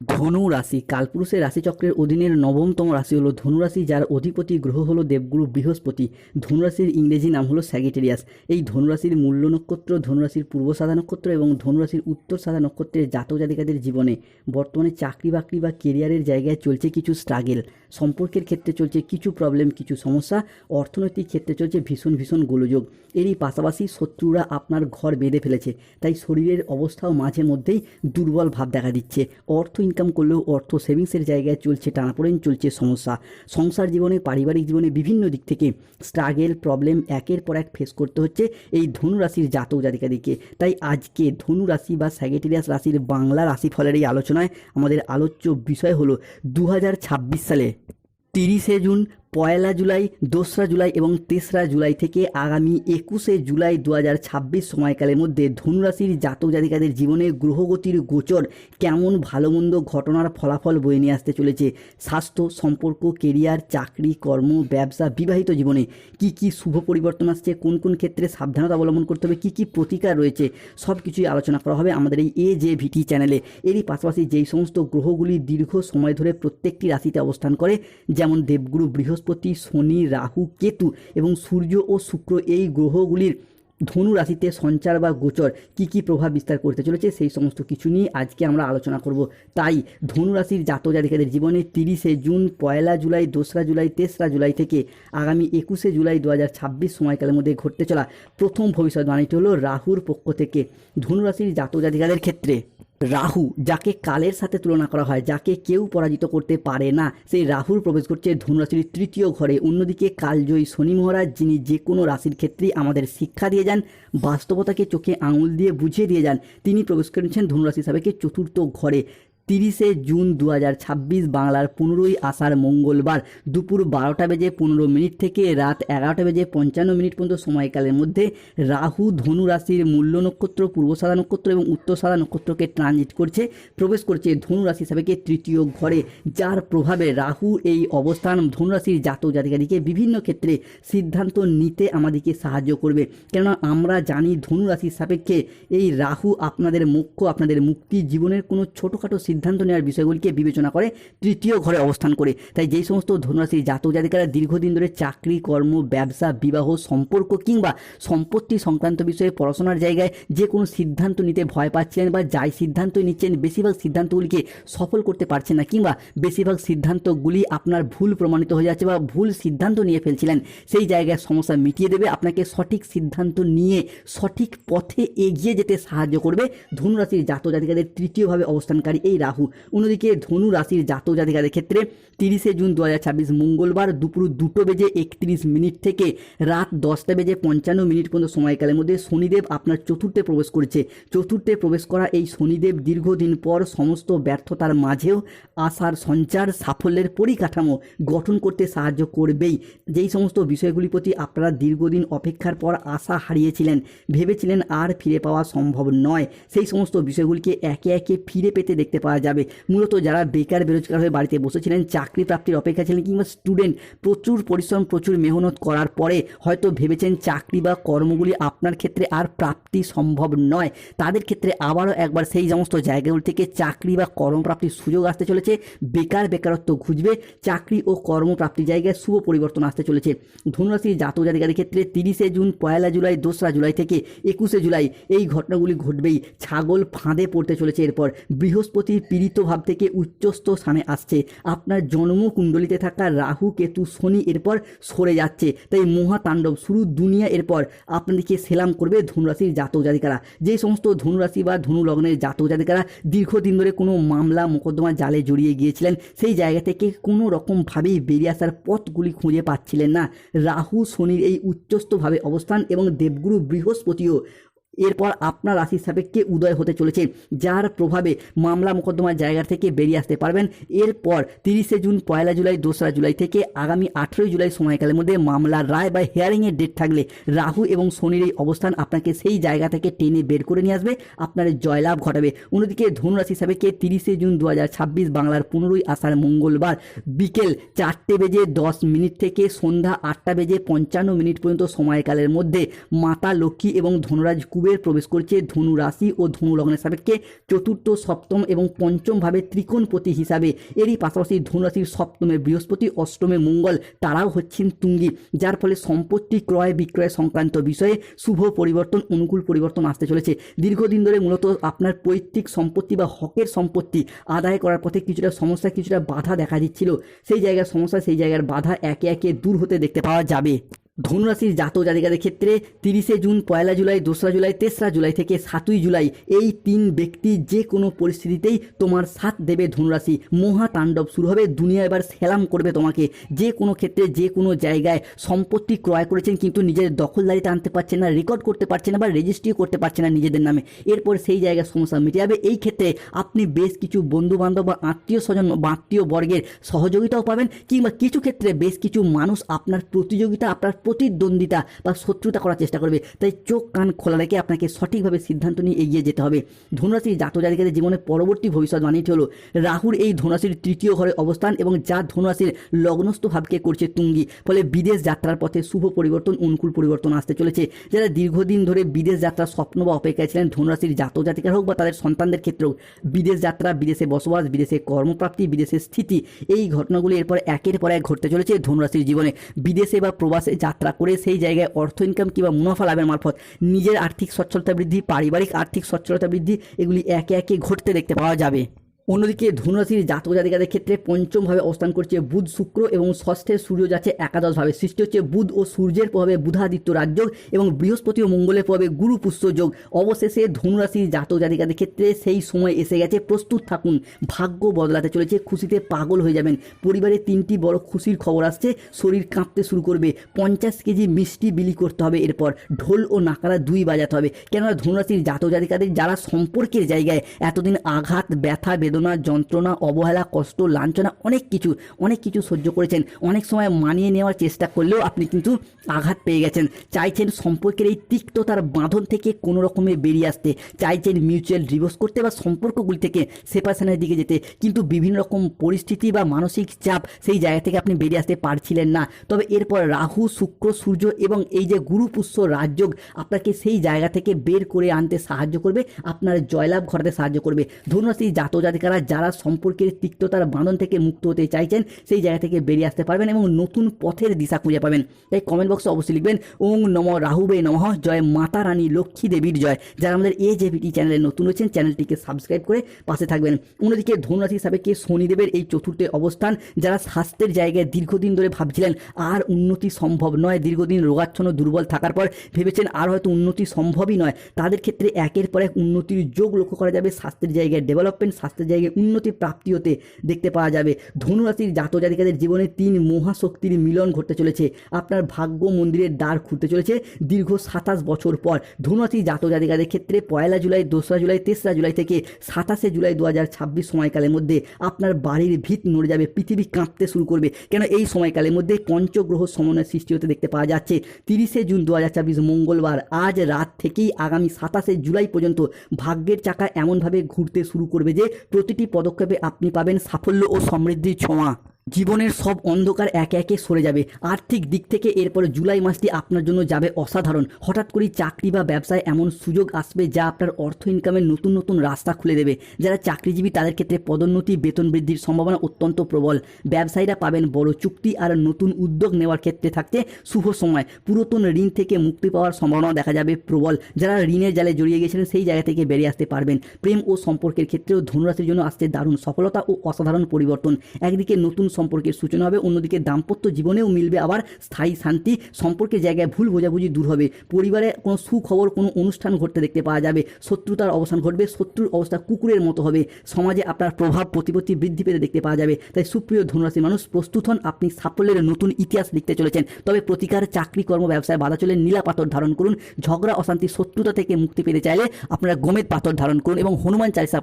ধনু রাশি কালপুরুষের রাশিচক্রের অধীনের নবমতম রাশি হলো ধনুরাশি, যার অধিপতি গ্রহ হলো দেবগুরু বৃহস্পতি। ধনুরাশির ইংরেজি নাম হলো স্যাগিটেরিয়াস। এই ধনুরাশির মূল্য নক্ষত্র, ধনুরাশির পূর্ব সাদা নক্ষত্র এবং ধনুরাশির উত্তর সাদা নক্ষত্রের জাতক জাতিকাদের জীবনে বর্তমানে চাকরি বাকরি বা কেরিয়ারের জায়গায় চলছে কিছু স্ট্রাগেল, সম্পর্কের ক্ষেত্রে চলছে কিছু প্রবলেম, কিছু সমস্যা, অর্থনৈতিক ক্ষেত্রে চলছে ভীষণ ভীষণ গোলযোগ। এরই পাশাপাশি শত্রুরা আপনার ঘর বেঁধে ফেলেছে, তাই শরীরের অবস্থাও মাঝে মধ্যেই দুর্বল ভাব দেখা দিচ্ছে। অর্থ ইনকাম করলেও অর্থ সেভিংসের জায়গায় চলছে টানাপোড়েন, চলছে সমস্যা। সংসার জীবনে, পারিবারিক জীবনে বিভিন্ন দিক থেকে স্ট্রাগেল, প্রবলেম একের পর এক ফেস করতে হচ্ছে এই ধনুরাশির জাতক জাতিকাদেরকে। তাই আজকে ধনুরাশি বা স্যাগিটেরিয়াস রাশির বাংলা রাশিফলের এই আলোচনায় আমাদের আলোচ্য বিষয় হলো 2026 সালে 30শে জুন, 1 জুলাই, 2রা জুলাই এবং 3রা জুলাই থেকে আগামী 21শে জুলাই 2026 সময়কালের মধ্যে ধনুরাশির জাতক জাতিকাদের জীবনে গ্রহগতির গোচর কেমন ভালো মন্দ ঘটনার ফলাফল বয়ে নিয়ে আসতে চলেছে। স্বাস্থ্য, সম্পর্ক, কেরিয়ার, চাকরি, কর্ম, ব্যবসা, বিবাহিত জীবনে কি কি শুভ পরিবর্তন আসছে, কোন কোন ক্ষেত্রে সাবধানতা অবলম্বন করতে হবে, কি কি প্রতিকার রয়েছে, সব কিছুই আলোচনা করা হবে আমাদের এই AJVT চ্যানেলে। এরই পাশাপাশি যেই সমস্ত গ্রহগুলি দীর্ঘ সময় ধরে প্রত্যেকটি রাশিতে অবস্থান করে, যেমন দেবগুরু বৃহস্পতি, শনি, রাহু, কেতু এবং সূর্য ও শুক্র, এই গ্রহগুলির ধনু রাশিতে সঞ্চার বা গোচর কি কি প্রভাব বিস্তার করতে চলেছে, সেই সমস্ত কিছু নিয়ে আজকে আমরা আলোচনা করব। তাই ধনু রাশির জাতক জাতিকাদের জীবনে 30শে জুন, 1 জুলাই, 2রা জুলাই, 3রা জুলাই থেকে আগামী 21শে জুলাই 2026 সময়কালের মধ্যে ঘটতে চলা প্রথম ভবিষ্যৎবাণীটি হলো রাহুর পক্ষ থেকে ধনু রাশির জাতক জাতিকাদের ক্ষেত্রে। রাহু, যাকে কালের সাথে তুলনা করা হয়, যাকে কেউ পরাজিত করতে পারে না, সেই রাহুর প্রবেশ করছে ধনুরাশির তৃতীয় ঘরে। অন্যদিকে কালজয়ী শনি মহারাজ, যিনি যে কোনো রাশির ক্ষেত্রেই আমাদের শিক্ষা দিয়ে যান, বাস্তবতাকে চোখে আঙুল দিয়ে বুঝিয়ে দিয়ে যান, তিনি প্রবেশ করেছেন ধনুরাশি সাপেক্ষে চতুর্থ ঘরে। 30শে জুন 2026 বাংলার 15ই আষাঢ় মঙ্গলবার দুপুর 12টা বেজে 15 মিনিট থেকে রাত 11টা বেজে 55 মিনিট পর্যন্ত সময়কালের মধ্যে রাহু ধনু রাশির মূল্য নক্ষত্র, পূর্ব সাদা নক্ষত্র এবং উত্তর সাদা নক্ষত্রকে ট্রানজিট করছে, প্রবেশ করছে ধনু রাশি সাপেক্ষে তৃতীয় ঘরে, যার প্রভাবে রাহু এই অবস্থান ধনু রাশির জাতক জাতিকাদিকে বিভিন্ন ক্ষেত্রে সিদ্ধান্ত নিতে আমাদেরকে সাহায্য করবে। কেননা আমরা জানি ধনু রাশির সাপেক্ষে এই রাহু আপনাদের মোক্ষ, আপনাদের মুক্তি, জীবনের কোনো ছোটোখাটো সিদ্ধান্ত নেওয়ার বিষয়গুলিকে বিবেচনা করে তৃতীয় ঘরে অবস্থান করে। তাই যেই সমস্ত ধনুরাশির জাতক জাতিকারা দীর্ঘদিন ধরে চাকরি, কর্ম, ব্যবসা, বিবাহ, সম্পর্ক কিংবা সম্পত্তি সংক্রান্ত বিষয়ে পড়াশোনার জায়গায় যে কোনো সিদ্ধান্ত নিতে ভয় পাচ্ছিলেন বা যাই সিদ্ধান্তই নিচ্ছেন বেশিরভাগ সিদ্ধান্তগুলিকে সফল করতে পারছেন না, কিংবা বেশিরভাগ সিদ্ধান্তগুলি আপনার ভুল প্রমাণিত হয়ে যাচ্ছে বা ভুল সিদ্ধান্ত নিয়ে ফেলছিলেন, সেই জায়গায় সমস্যা মিটিয়ে দেবে, আপনাকে সঠিক সিদ্ধান্ত নিয়ে সঠিক পথে এগিয়ে যেতে সাহায্য করবে ধনুরাশির জাতক জাতিকাদের তৃতীয়ভাবে অবস্থানকারী এই রাহু। অন্যদিকে ধনু রাশির জাতক জাতিকাদের ক্ষেত্রে 30শে জুন 2026 মঙ্গলবার দুপুর 2টো বেজে 31 মিনিট থেকে রাত 10টা বেজে 55 মিনিট পর্যন্ত সময়কালের মধ্যে শনিদেব আপনার চতুর্থে প্রবেশ করেছে। চতুর্থে প্রবেশ করা এই শনিদেব দীর্ঘদিন পর সমস্ত ব্যর্থতার মাঝেও আশার সঞ্চার, সাফল্যের পরিকাঠামো গঠন করতে সাহায্য করবেই। যেই সমস্ত বিষয়গুলির প্রতি আপনারা দীর্ঘদিন অপেক্ষার পর আশা হারিয়েছিলেন, ভেবেছিলেন আর ফিরে পাওয়া সম্ভব নয়, সেই সমস্ত বিষয়গুলিকে একে একে ফিরে পেতে দেখতে পাওয়া যাবে। মূলত যারা বেকার বেরোজগার হয়ে বাড়িতে বসেছিলেন, চাকরি প্রাপ্তির অপেক্ষা ছিলেন, কিংবা স্টুডেন্ট প্রচুর পরিশ্রম, প্রচুর মেহনত করার পরে হয়তো ভেবেছেন চাকরি বা কর্মগুলি আপনার ক্ষেত্রে আর প্রাপ্তি সম্ভব নয়, তাদের ক্ষেত্রে আবারও একবার সেই সমস্ত জায়গাগুলি থেকে চাকরি বা কর্মপ্রাপ্তির সুযোগ আসতে চলেছে। বেকারত্ব ঘুচবে, চাকরি ও কর্মপ্রাপ্তির জায়গায় শুভ পরিবর্তন আসতে চলেছে। ধনুরাশির জাতক জাতিকাদের ক্ষেত্রে 30শে জুন, 1 জুলাই, 2রা জুলাই থেকে 21শে জুলাই এই ঘটনাগুলি ঘটবেই। ছাগল ফাঁদে পড়তে চলেছে। এরপর বৃহস্পতির পীড়িত ভাব থেকে উচ্চস্থ স্থানে আসছে। আপনার জন্মকুণ্ডলিতে থাকা রাহু, কেতু, শনি এরপর সরে যাচ্ছে, তাই মহাতাণ্ডব শুরু। দুনিয়া এরপর আপনাদেরকে সেলাম করবে ধনুরাশির জাতক জাতিকারা। যে সমস্ত ধনুরাশি বা ধনু লগ্নের জাতক জাতিকারা দীর্ঘদিন ধরে কোনো মামলা মোকদ্দমা জালে জড়িয়ে গিয়েছিলেন, সেই জায়গা থেকে কোনো রকমভাবেই বেরিয়ে আসার পথগুলি খুঁজে পাচ্ছিলেন না, রাহু শনির এই উচ্চস্থভাবে অবস্থান এবং দেবগুরু বৃহস্পতিও এরপর আপনার রাশির সাপেক্ষে উদয় হতে চলেছে, যার প্রভাবে মামলা মোকদ্দমার জায়গা থেকে বেরিয়ে আসতে পারবেন। এরপর 30শে জুন, 1 জুলাই, 2রা জুলাই থেকে আগামী 18ই জুলাই সময়কালের মধ্যে মামলার রায় বা হিয়ারিংয়ের ডেট থাকলে রাহু এবং শনির এই অবস্থান আপনাকে সেই জায়গা থেকে টেনে বের করে নিয়ে আসবে, আপনার জয়লাভ ঘটাবে। অন্যদিকে ধনুরাশির সাপেক্ষে 30শে জুন 2026 বাংলার 15ই আষাঢ় মঙ্গলবার বিকেল 4টে বেজে 10 মিনিট থেকে সন্ধ্যা 8টা বেজে 55 মিনিট পর্যন্ত সময়কালের মধ্যে মাতা লক্ষ্মী এবং ধনরাজ কুবের কুবের প্রবেশ করছে ধনু রাশি ও ধনু লগ্নের সাপেক্ষে চতুর্থ, সপ্তম এবং পঞ্চম ভাবে ত্রিকোণপতি হিসাবে। এরই পাশাপাশি ধনু রাশির সপ্তমে বৃহস্পতি, অষ্টমে মঙ্গল, তারাও হচ্ছেন তুঙ্গী, যার ফলে সম্পত্তি ক্রয় বিক্রয় সংক্রান্ত বিষয়ে শুভ পরিবর্তন, অনুকূল পরিবর্তন আসতে চলেছে। দীর্ঘদিন ধরে মূলত আপনার পৈতৃক সম্পত্তি বা হকের সম্পত্তি আদায় করার পথে কিছুটা সমস্যা, কিছুটা বাধা দেখা দিচ্ছিল। সেই জায়গার সমস্যা, সেই জায়গার বাধা একে একে দূর হতে দেখতে পাওয়া যাবে। ধনুরাশির জাতক জাতিকাদের ক্ষেত্রে 30শে জুন, 1 জুলাই, 2রা জুলাই, 3রা জুলাই থেকে 7ই জুলাই এই 3 ব্যক্তি যে কোনো পরিস্থিতিতেই তোমার সাথ দেবে। ধনুরাশি মহাতাণ্ডব শুরু হবে, দুনিয়া এবার সেলাম করবে তোমাকে। যে কোনো ক্ষেত্রে, যে কোনো জায়গায় সম্পত্তি ক্রয় করেছেন কিন্তু নিজের দখলদারিতে আনতে পারছেন না, রেকর্ড করতে পারছেন না বা রেজিস্ট্রিও করতে পারছেন না নিজেদের নামে, এরপর সেই জায়গার সমস্যা মিটে যাবে। এই ক্ষেত্রে আপনি বেশ কিছু বন্ধুবান্ধব বা আত্মীয় স্বজন বা আত্মীয় বর্গের সহযোগিতাও পাবেন, কিংবা কিছু ক্ষেত্রে বেশ কিছু মানুষ আপনার প্রতিযোগিতা, আপনার প্রতিদ্বন্দ্বিতা বা শত্রুতা করার চেষ্টা করবে। তাই চোখ কান খোলা রেখে আপনাকে সঠিকভাবে সিদ্ধান্ত নিয়ে এগিয়ে যেতে হবে। ধনুরাশির জাতক জাতিকাদের জীবনের পরবর্তী ভবিষ্যৎবাণীটি হলো রাহুর এই ধনুরাশির 3য় ঘরে অবস্থান এবং যা ধনুরাশির লগ্নস্থ ভাবকে করছে তুঙ্গী, ফলে বিদেশ যাত্রার পথে শুভ পরিবর্তন, অনুকূল পরিবর্তন আসতে চলেছে। যারা দীর্ঘদিন ধরে বিদেশ যাত্রার স্বপ্ন বা অপেক্ষায় ছিলেন, ধনুরাশির জাতক জাতিকার হোক বা তাদের সন্তানদের ক্ষেত্রেও, বিদেশ যাত্রা, বিদেশে বসবাস, বিদেশে কর্মপ্রাপ্তি, বিদেশের স্থিতি, এই ঘটনাগুলি এরপর একের পর এক ঘটতে চলেছে ধনুরাশির জীবনে। বিদেশে বা প্রবাসে যাত্রা করে সেই জায়গায় অর্থ ইনকাম কিংবা মুনাফা লাভের মারফত নিজের আর্থিক সচ্ছলতা বৃদ্ধি, পারিবারিক আর্থিক সচ্ছলতা বৃদ্ধি, এগুলি একে একে ঘটতে দেখতে পাওয়া যাবে। অন্যদিকে ধনুরাশির জাতক জাতিকাদের ক্ষেত্রে পঞ্চমভাবে অবস্থান করছে বুধ, শুক্র এবং ষষ্ঠে সূর্য যাচ্ছে একাদশভাবে। সৃষ্টি হচ্ছে বুধ ও সূর্যের প্রভাবে বুধাদিত্য রাজযোগ এবং বৃহস্পতি ও মঙ্গলের প্রভাবে গুরু পুষ্য যোগ। অবশেষে ধনুরাশির জাতক জাতিকাদের ক্ষেত্রে সেই সময় এসে গেছে, প্রস্তুত থাকুন। ভাগ্য বদলাতে চলেছে, খুশিতে পাগল হয়ে যাবেন। পরিবারে 3টি বড় খুশির খবর আসছে, শরীর কাঁপতে শুরু করবে। 50 কেজি মিষ্টি বিলি করতে হবে, এরপর ঢোল ও নাকারা 2 বাজাতে হবে। কেননা ধনুরাশির জাতক জাতিকাদের যারা সম্পর্কের জায়গায় এতদিন আঘাত, ব্যথা, বেদনা, যন্ত্রণা, অবহেলা, কষ্ট, লাঞ্ছনা, অনেক কিছু সহ্য করেছেন, অনেক সময় মানিয়ে নেওয়ার চেষ্টা করলেও আপনি কিন্তু আঘাত পেয়ে গেছেন। চাইছেন সম্পর্কের এই তিক্ততার বাঁধন থেকে কোনো রকমে বেরিয়ে আসতে, চাইছেন মিউচুয়াল ডিভোর্স করতে বা সম্পর্কগুলি থেকে সেপারেশনের দিকে যেতে, কিন্তু বিভিন্ন রকম পরিস্থিতি বা মানসিক চাপ সেই জায়গা থেকে আপনি বেরিয়ে আসতে পারছিলেন না। তবে এরপর রাহু, শুক্র, সূর্য এবং এই যে গুরু পুষ্য রাজযোগ আপনাকে সেই জায়গা থেকে বের করে আনতে সাহায্য করবে, আপনার জয়লাভ ঘটাতে সাহায্য করবে। ধনুরাশির জাতক জাতিকারা যারা সম্পর্কের তিক্ততার বাঁধন থেকে মুক্ত হতে চাইছেন, সেই জায়গা থেকে বেরিয়ে আসতে পারবেন এবং নতুন পথের দিশা খুঁজে পাবেন। তাই কমেন্ট বক্সে অবশ্যই লিখবেন ওং নম রাহুবে নমঃ, জয় মাতা রানী লক্ষ্মী দেবীর জয়। যারা আমাদের AJVT চ্যানেলে নতুন রয়েছেন, চ্যানেলটিকে সাবস্ক্রাইব করে পাশে থাকবেন। অন্যদিকে ধনুরাশি সাপেক্ষে শনিদেবের এই চতুর্থে অবস্থান, যারা স্বাস্থ্যের জায়গায় দীর্ঘদিন ধরে ভাবছিলেন আর উন্নতি সম্ভব নয়, দীর্ঘদিন রোগাচ্ছন্ন দুর্বল থাকার পর ভেবেছেন আর হয়তো উন্নতি সম্ভবই নয়, তাদের ক্ষেত্রে একের পর এক উন্নতির যোগ লক্ষ্য করা যাবে। স্বাস্থ্যের জায়গায় ডেভেলপমেন্ট, স্বাস্থ্যের জায়গায় উন্নতি প্রাপ্তি হতে দেখতে পাওয়া যাবে। ধনুরাশির জাতক জাতিকাদের জীবনে 3 মহাশক্তির মিলন ঘটতে চলেছে। আপনার ভাগ্য মন্দিরের দ্বার খুলতে চলেছে দীর্ঘ 27 বছর পর। ধনুরাশির জাতক জাতিকাদের ক্ষেত্রে 1 জুলাই, 2রা জুলাই, 3রা জুলাই থেকে 27শে জুলাই 2026 সময়কালের মধ্যে আপনার বাড়ির ভিত নড়ে যাবে, পৃথিবী কাঁপতে শুরু করবে। কেন এই সময়কালের মধ্যে পঞ্চগ্রহ সমন্বয়ের সৃষ্টি হতে দেখতে পাওয়া যাচ্ছে। 30শে জুন 2026 মঙ্গলবার আজ রাত থেকেই আগামী 27শে জুলাই পর্যন্ত ভাগ্যের চাকা এমনভাবে ঘুরতে শুরু করবে যে প্রতিটি পদক্ষেপে আপনি পাবেন সাফল্য ও সমৃদ্ধির ছোঁয়া। জীবনের সব অন্ধকার একে একে সরে যাবে। আর্থিক দিক থেকে এরপরে জুলাই মাসটি আপনার জন্য যাবে অসাধারণ। হঠাৎ করেই চাকরি বা ব্যবসায় এমন সুযোগ আসবে যা আপনার অর্থ ইনকামের নতুন নতুন রাস্তা খুলে দেবে। যারা চাকরিজীবী তাদের ক্ষেত্রে পদোন্নতি, বেতন বৃদ্ধির সম্ভাবনা অত্যন্ত প্রবল। ব্যবসায়ীরা পাবেন বড় চুক্তি আর নতুন উদ্যোগ নেওয়ার ক্ষেত্রে থাকছে শুভ সময়। পুরাতন ঋণ থেকে মুক্তি পাওয়ার সম্ভাবনা দেখা যাবে প্রবল। যারা ঋণের জালে জড়িয়ে গেছিলেন সেই জায়গা থেকে বেরিয়ে আসতে পারবেন। প্রেম ও সম্পর্কের ক্ষেত্রেও ধনুরাশির জন্য আসছে দারুণ সফলতা ও অসাধারণ পরিবর্তন। একদিকে নতুন সম্পর্কের সূচনা হবে, অন্যদিকে দাম্পত্য জীবনেও মিলবে আবার স্থায়ী শান্তি। সম্পর্কের জায়গায় ভুল বোঝাবুঝি দূর হবে। পরিবারে কোনো সুখবর, কোনো অনুষ্ঠান ঘটতে দেখতে পাওয়া যাবে। শত্রুতার অবসান ঘটবে, শত্রুর অবস্থা কুকুরের মতো হবে। সমাজে আপনার প্রভাব প্রতিপত্তি বৃদ্ধি পেতে দেখতে পাওয়া যাবে। তাই সুপ্রিয় ধনুরাশির মানুষ প্রস্তুত হন, আপনি সাফল্যের নতুন ইতিহাস লিখতে চলেছেন। তবে প্রতিকার, চাকরি, কর্ম, ব্যবসায় বাধা চলে নীলা পাথর ধারণ করুন। ঝগড়া, অশান্তি, শত্রুতা থেকে মুক্তি পেতে চাইলে আপনারা গোমেদ পাথর ধারণ করুন এবং হনুমান চালিসা